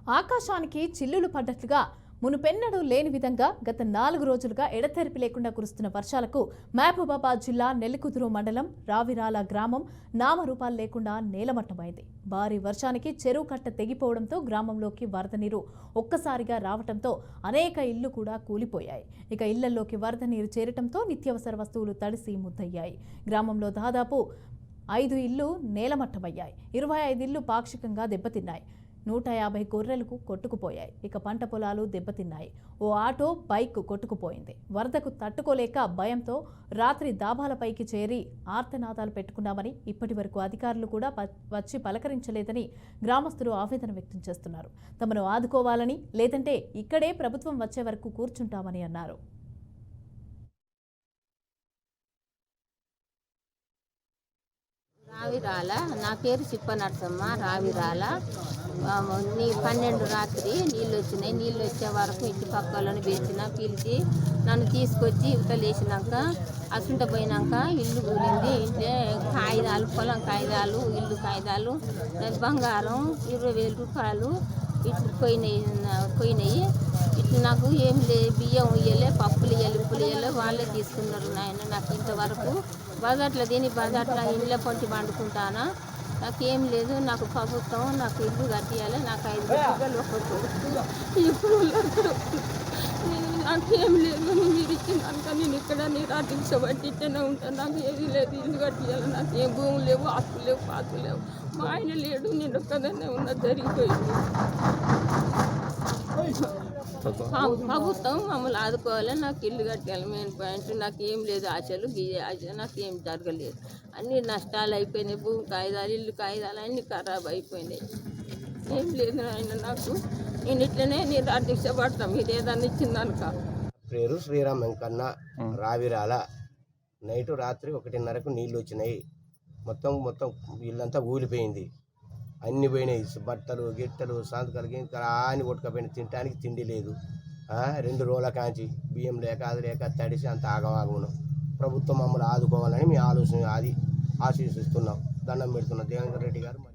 ఆకాశానికి చిల్లులు పడ్డట్లుగా మునుపెన్నడూ లేని విధంగా గత 4 రోజులుగా ఎడతెరిపి లేకుండా కురుస్తున్న వర్షాలకు మహబూబాబాద్ జిల్లా నెల్లికుదురు మండలం రావిరాల గ్రామం నామరూపాలు లేకుండా నేలమట్టమైంది. భారీ వర్షానికి చెరువు కట్ట తెగిపోవడంతో గ్రామంలోకి వరద నీరు ఒక్కసారిగా రావడంతో అనేక ఇళ్లు కూడా కూలిపోయాయి. ఇక ఇళ్లలోకి వరద నీరు చేరటంతో నిత్యావసర వస్తువులు తడిసి ముద్దయ్యాయి. గ్రామంలో దాదాపు 5 ఇళ్లు నేలమట్టమయ్యాయి. 25 ఇళ్లు పాక్షికంగా దెబ్బతిన్నాయి. 150 గొర్రెలకు కొట్టుకుపోయాయి. ఇక పంట పొలాలు దెబ్బతిన్నాయి. ఓ ఆటో బైక్ కొట్టుకుపోయింది. వరదకు తట్టుకోలేక భయంతో రాత్రి దాబాలపైకి చేరి ఆర్తనాదాలు పెట్టుకున్నామని, ఇప్పటి వరకు అధికారులు కూడా వచ్చి పలకరించలేదని గ్రామస్తులు ఆవేదన వ్యక్తం చేస్తున్నారు. తమను ఆదుకోవాలని, లేదంటే ఇక్కడే ప్రభుత్వం వచ్చే వరకు కూర్చుంటామని అన్నారు. రావిరాల, నా పేరు చిప్ప నరసమ్మ. రావిరాల 12 రాత్రి నీళ్ళు వచ్చినాయి. నీళ్ళు వచ్చే వరకు ఇంటి పక్క వాళ్ళని పిలిచి నన్ను తీసుకొచ్చి ఇవతలేసినాక అసుంట పోయినాక ఇల్లు కూలింది. ఇంట్లో కాగితాలు, పొలం కాగితాలు, ఇల్లు కాగితాలు, బంగారం 20,000 రూపాయలు ఇట్లు పోయినాయి. ఇట్లు నాకు ఏం లేదు, బియ్యం ఇయ్యలే, పప్పులు ఇయ్యలే, ఉప్పులు ఇయ్యలే, వాళ్ళే తీసుకున్నారు. నాయన నాకు ఇంతవరకు బజాట్ల దీని బజాట్ల ఇంట్లో పొంటి పండుకుంటానా, నాకేం లేదు. నాకు ప్రభుత్వం నాకు ఇల్లు కట్టియాలి. నాకు 5 బిడ్డలు, ఒక కొడుకు. ఇప్పుడు నాకేం లేదు. మీరు ఇచ్చినాక నేను ఇక్కడ నిరాటించబట్టినే ఉంటాను. నాకు ఏది లేదు, ఇల్లు కట్టియాలి. నాకు ఏం భూములు లేవు, ఆస్తులు లేవు, పాతులు లేవు. మా ఆయన లేడు, నేను ఒక్కదాన్నే ఉన్న, జరిగిపోయింది. ప్రభుత్వం మమ్మల్ని ఆదుకోవాలి. నాకు ఇల్లు కట్టాలి. Main point. నాకు ఏం లేదు ఆశలు, గీజే ఆశ నాకు ఏం జరగలేదు. అన్ని నష్టాలు అయిపోయినాయి. భూమి కాగితాలు, ఇల్లు కాగితాలు అన్నీ ఖరాబ్ అయిపోయినాయి. ఏం లేదు ఆయన నాకు. నేను ఇట్లనే నేను అధ్యక్షపడతాం. మీరు ఏదన్నా ఇచ్చిందనుక. పేరు శ్రీరామ్ వెంకన్న, రావిరాల. రాత్రి 1:30కు నీళ్ళు వచ్చినాయి. మొత్తం ఇల్లంతా ఊలిపోయింది. అన్ని పోయినాయి. బట్టలు గిట్టలు సంతకాలు గింతలు అని కొట్టుకపోయినాయి. తినడానికి తిండి లేదు. 2 రోజుల కాంచి బియ్యం లేక అది లేక తడిసి అంత ఆగమాగమును. ప్రభుత్వం మమ్మల్ని ఆదుకోవాలని మేము ఆశిస్తున్నాం. దండం పెడుతున్నాం దేవేంద్ర రెడ్డి గారు.